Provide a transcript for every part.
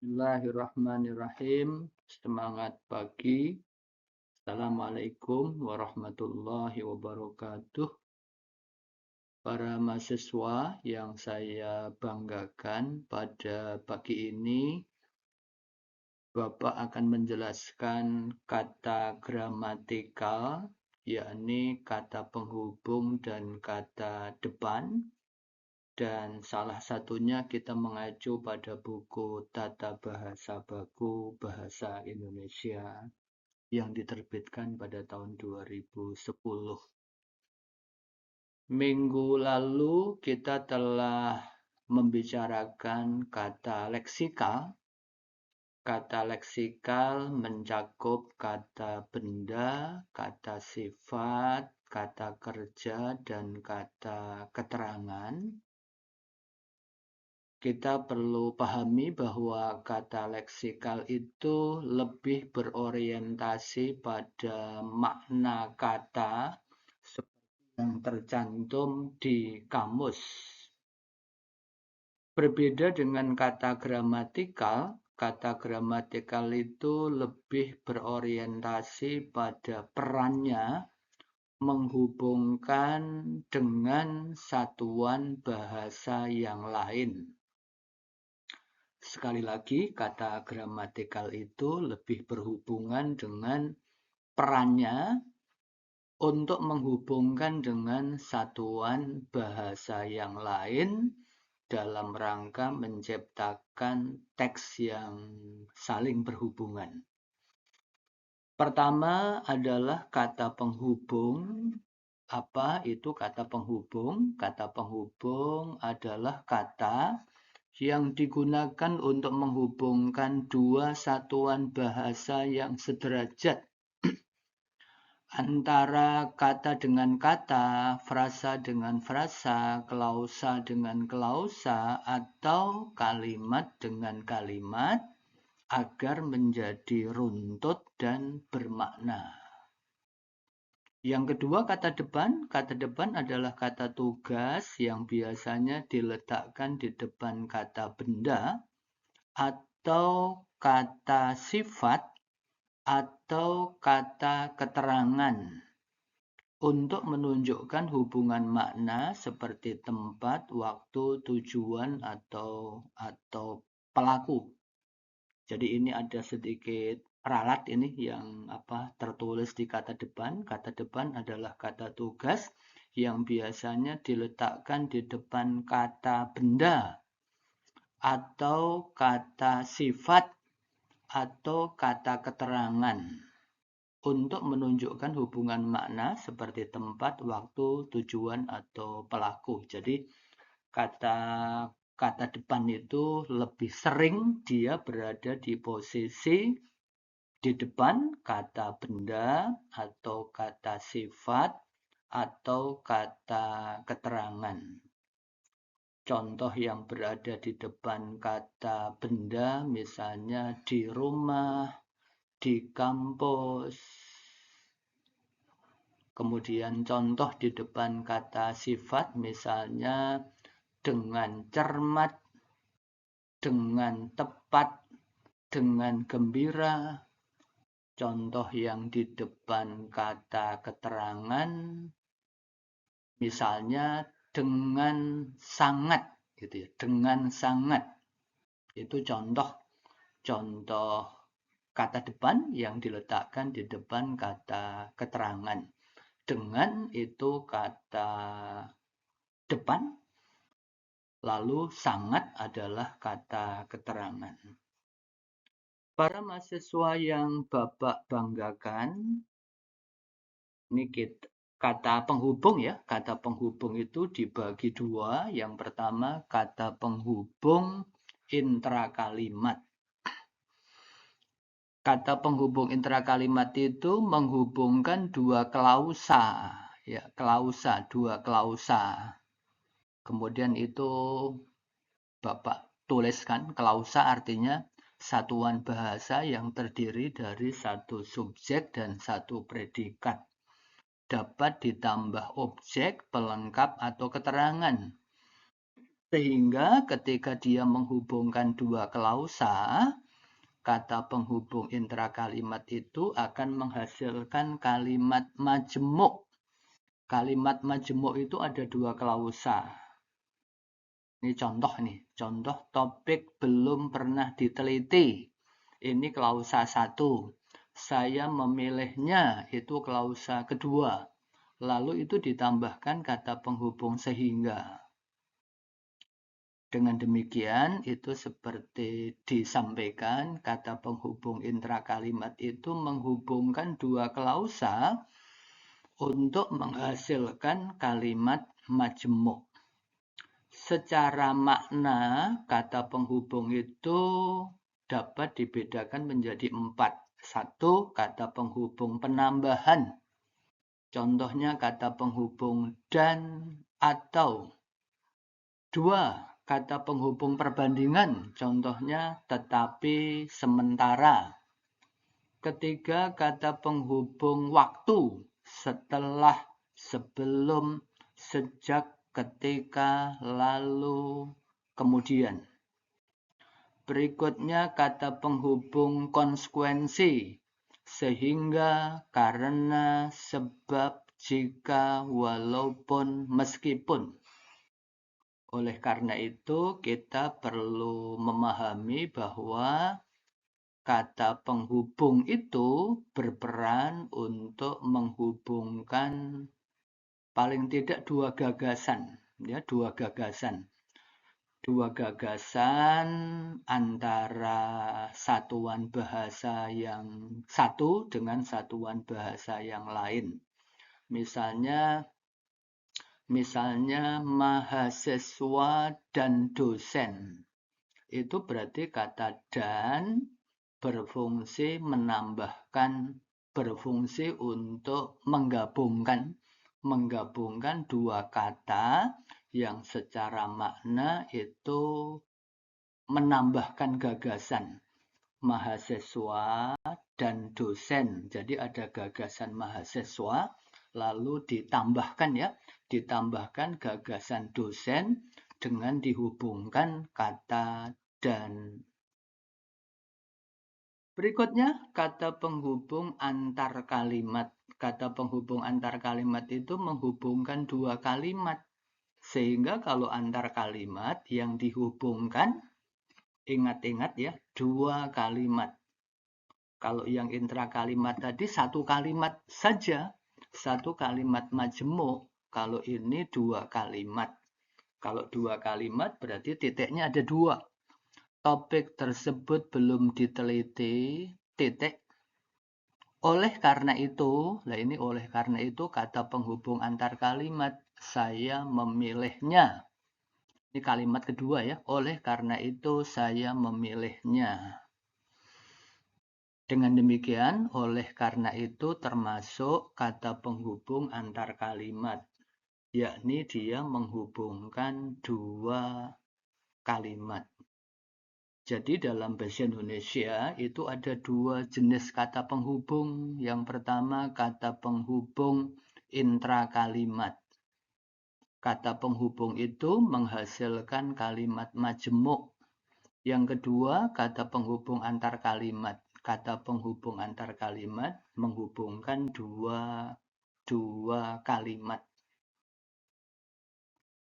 Bismillahirrahmanirrahim. Semangat pagi. Assalamualaikum warahmatullahi wabarakatuh. Para mahasiswa yang saya banggakan, pada pagi ini Bapak akan menjelaskan kata gramatikal, yakni kata penghubung dan kata depan. Dan salah satunya kita mengacu pada buku Tata Bahasa Baku Bahasa Indonesia yang diterbitkan pada tahun 2010. Minggu lalu kita telah membicarakan kata leksikal. Kata leksikal mencakup kata benda, kata sifat, kata kerja, dan kata keterangan. Kita perlu pahami bahwa kata leksikal itu lebih berorientasi pada makna kata seperti yang tercantum di kamus. Berbeda dengan kata gramatikal itu lebih berorientasi pada perannya menghubungkan dengan satuan bahasa yang lain. Sekali lagi, kata gramatikal itu lebih berhubungan dengan perannya untuk menghubungkan dengan satuan bahasa yang lain dalam rangka menciptakan teks yang saling berhubungan. Pertama adalah kata penghubung. Apa itu kata penghubung? Kata penghubung adalah kata yang digunakan untuk menghubungkan dua satuan bahasa yang sederajat antara kata dengan kata, frasa dengan frasa, klausa dengan klausa, atau kalimat dengan kalimat agar menjadi runtut dan bermakna. Yang kedua, kata depan. Kata depan adalah kata tugas yang biasanya diletakkan di depan kata benda atau kata sifat atau kata keterangan untuk menunjukkan hubungan makna seperti tempat, waktu, tujuan, atau pelaku. Jadi ini ada sedikit ralat ini yang tertulis di kata depan. Kata depan adalah kata tugas yang biasanya diletakkan di depan kata benda atau kata sifat atau kata keterangan untuk menunjukkan hubungan makna seperti tempat, waktu, tujuan, atau pelaku. Jadi kata depan itu lebih sering dia berada di posisi di depan kata benda atau kata sifat atau kata keterangan. Contoh yang berada di depan kata benda misalnya di rumah, di kampus. Kemudian contoh di depan kata sifat misalnya dengan cermat, dengan tepat, dengan gembira. Contoh yang di depan kata keterangan misalnya dengan sangat gitu ya, dengan sangat. Itu contoh kata depan yang diletakkan di depan kata keterangan. Dengan itu kata depan, lalu sangat adalah kata keterangan. Para mahasiswa yang Bapak banggakan, ini kata penghubung ya. Kata penghubung itu dibagi dua. Yang pertama kata penghubung intrakalimat. Kata penghubung intrakalimat itu menghubungkan dua klausa, ya, dua klausa. Kemudian itu Bapak tuliskan, klausa artinya satuan bahasa yang terdiri dari satu subjek dan satu predikat. Dapat ditambah objek, pelengkap, atau keterangan. Sehingga ketika dia menghubungkan dua klausa, kata penghubung intrakalimat itu akan menghasilkan kalimat majemuk. Kalimat majemuk itu ada dua klausa. Ini contoh topik belum pernah diteliti. Ini klausa 1. Saya memilihnya, itu klausa kedua. Lalu itu ditambahkan kata penghubung sehingga. Dengan demikian, itu seperti disampaikan, kata penghubung intrakalimat itu menghubungkan dua klausa untuk menghasilkan kalimat majemuk. Secara makna, kata penghubung itu dapat dibedakan menjadi 4. 1, kata penghubung penambahan. Contohnya kata penghubung dan atau. 2, kata penghubung perbandingan, contohnya tetapi, sementara. Ketiga, kata penghubung waktu, setelah, sebelum, sejak, ketika, lalu, kemudian. Berikutnya kata penghubung konsekuensi, sehingga, karena, sebab, jika, walaupun, meskipun. Oleh karena itu, kita perlu memahami bahwa kata penghubung itu berperan untuk menghubungkan paling tidak dua gagasan, ya, dua gagasan antara satuan bahasa yang satu dengan satuan bahasa yang lain. Misalnya mahasiswa dan dosen. Itu berarti kata dan berfungsi untuk menggabungkan dua kata yang secara makna itu menambahkan gagasan mahasiswa dan dosen. Jadi ada gagasan mahasiswa lalu ditambahkan gagasan dosen dengan dihubungkan kata dan. Berikutnya kata penghubung antar kalimat. Kata penghubung antar kalimat itu menghubungkan dua kalimat. Sehingga kalau antar kalimat yang dihubungkan, ingat-ingat ya, dua kalimat. Kalau yang intrakalimat tadi satu kalimat saja, satu kalimat majemuk. Kalau ini dua kalimat. Kalau dua kalimat berarti titiknya ada dua. Topik tersebut belum diteliti, titik. Oleh karena itu kata penghubung antar kalimat, saya memilihnya. Ini kalimat kedua ya, oleh karena itu saya memilihnya. Dengan demikian, oleh karena itu termasuk kata penghubung antar kalimat, yakni dia menghubungkan dua kalimat. Jadi dalam bahasa Indonesia itu ada dua jenis kata penghubung. Yang pertama kata penghubung intrakalimat. Kata penghubung itu menghasilkan kalimat majemuk. Yang kedua kata penghubung antar kalimat. Kata penghubung antar kalimat menghubungkan dua kalimat.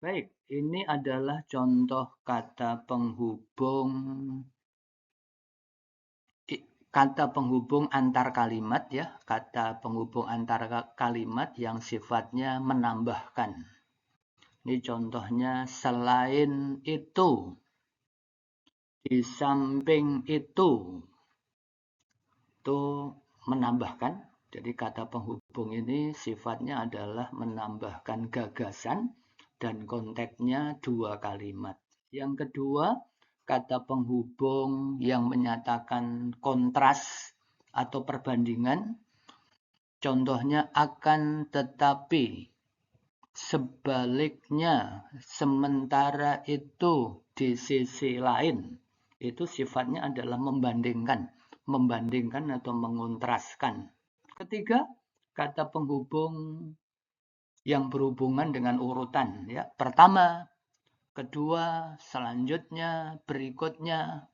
Baik, ini adalah contoh kata penghubung antar kalimat ya, kata penghubung antar kalimat yang sifatnya menambahkan. Ini contohnya selain itu, di samping itu menambahkan. Jadi kata penghubung ini sifatnya adalah menambahkan gagasan dan konteksnya dua kalimat. Yang kedua, kata penghubung yang menyatakan kontras atau perbandingan. Contohnya akan tetapi, sebaliknya, sementara itu, di sisi lain. Itu sifatnya adalah membandingkan atau mengontraskan. Ketiga, kata penghubung yang berhubungan dengan urutan ya. Pertama, kedua, selanjutnya, berikutnya.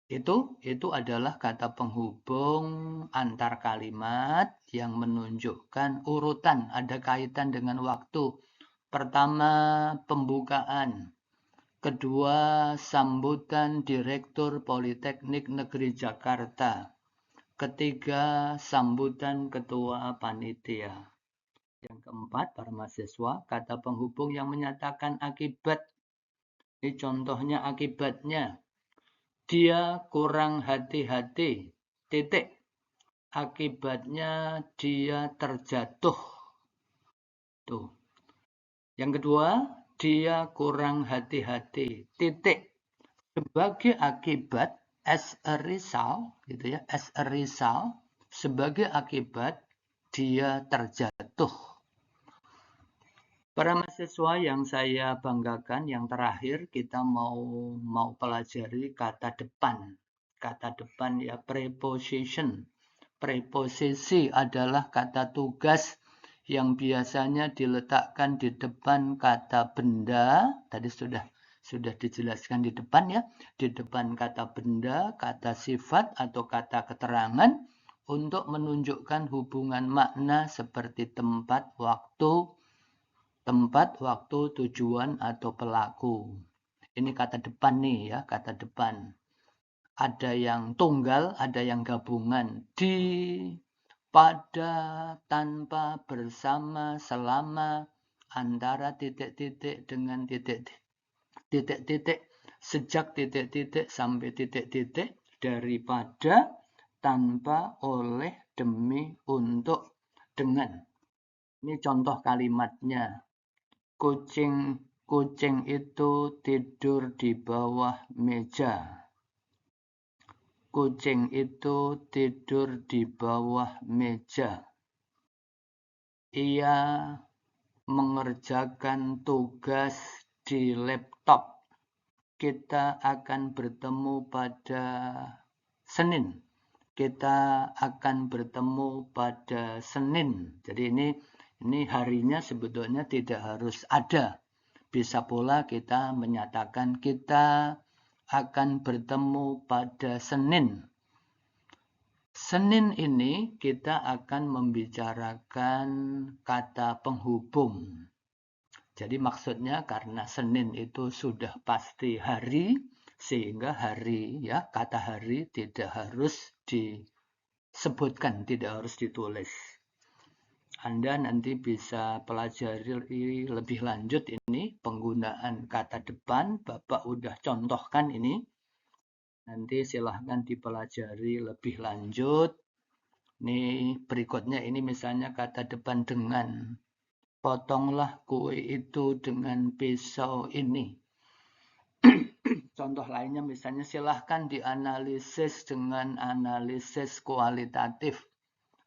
Itu adalah kata penghubung antar kalimat yang menunjukkan urutan, ada kaitan dengan waktu. Pertama, pembukaan. Kedua, sambutan Direktur Politeknik Negeri Jakarta. Ketiga, sambutan Ketua Panitia. Yang keempat, para mahasiswa, kata penghubung yang menyatakan akibat. Ini contohnya akibatnya. Dia kurang hati-hati. Titik. Akibatnya dia terjatuh. Tuh. Yang kedua, dia kurang hati-hati. Titik. Sebagai akibat, as a result, gitu ya, as a result, sebagai akibat dia terjatuh. Para mahasiswa yang saya banggakan, yang terakhir kita mau pelajari kata depan. Kata depan ya, preposition. Preposisi adalah kata tugas yang biasanya diletakkan di depan kata benda. Tadi sudah dijelaskan di depan ya. Di depan kata benda, kata sifat atau kata keterangan untuk menunjukkan hubungan makna seperti tempat, waktu, tujuan, atau pelaku. Ini kata depan nih ya, kata depan. Ada yang tunggal, ada yang gabungan. Di, pada, tanpa, bersama, selama, antara titik-titik dengan titik-titik, sejak titik-titik sampai titik-titik, daripada, tanpa, oleh, demi, untuk, dengan. Ini contoh kalimatnya. Kucing itu tidur di bawah meja. Kucing itu tidur di bawah meja. Ia mengerjakan tugas di laptop. Kita akan bertemu pada Senin. Kita akan bertemu pada Senin. Jadi ini harinya sebetulnya tidak harus ada. Bisa pula kita menyatakan kita akan bertemu pada Senin. Senin ini kita akan membicarakan kata penghubung. Jadi maksudnya karena Senin itu sudah pasti hari, sehingga hari ya, kata hari tidak harus disebutkan, tidak harus ditulis. Anda nanti bisa pelajari lebih lanjut ini penggunaan kata depan. Bapak udah contohkan ini. Nanti silahkan dipelajari lebih lanjut. Nih berikutnya ini misalnya kata depan dengan. Potonglah kue itu dengan pisau ini. Contoh lainnya misalnya silahkan dianalisis dengan analisis kualitatif.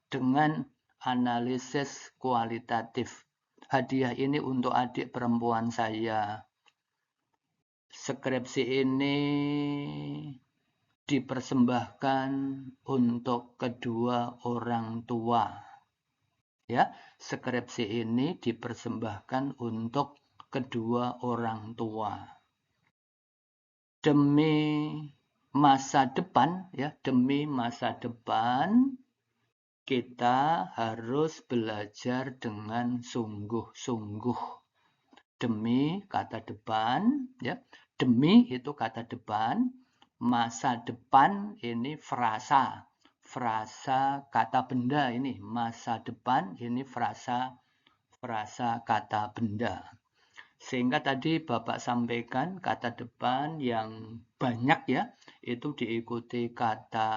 Dengan analisis kualitatif. Hadiah ini untuk adik perempuan saya. Skripsi ini dipersembahkan untuk kedua orang tua. Ya, skripsi ini dipersembahkan untuk kedua orang tua. Demi masa depan, ya, demi masa depan kita harus belajar dengan sungguh-sungguh. Demi kata depan, ya. Demi itu kata depan, masa depan ini frasa. Frasa kata benda ini, masa depan ini frasa kata benda. Sehingga tadi Bapak sampaikan kata depan yang banyak ya, itu diikuti kata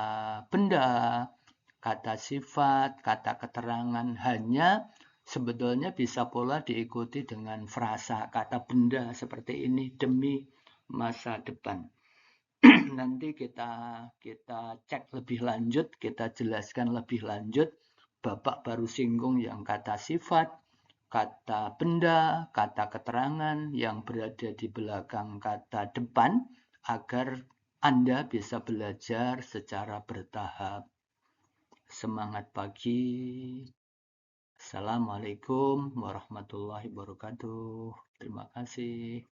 benda, kata sifat, kata keterangan, hanya sebetulnya bisa pula diikuti dengan frasa kata benda seperti ini, demi masa depan. Nanti kita cek lebih lanjut, kita jelaskan lebih lanjut. Bapak baru singgung yang kata sifat, kata benda, kata keterangan yang berada di belakang kata depan, agar Anda bisa belajar secara bertahap. Semangat pagi. Assalamualaikum warahmatullahi wabarakatuh. Terima kasih.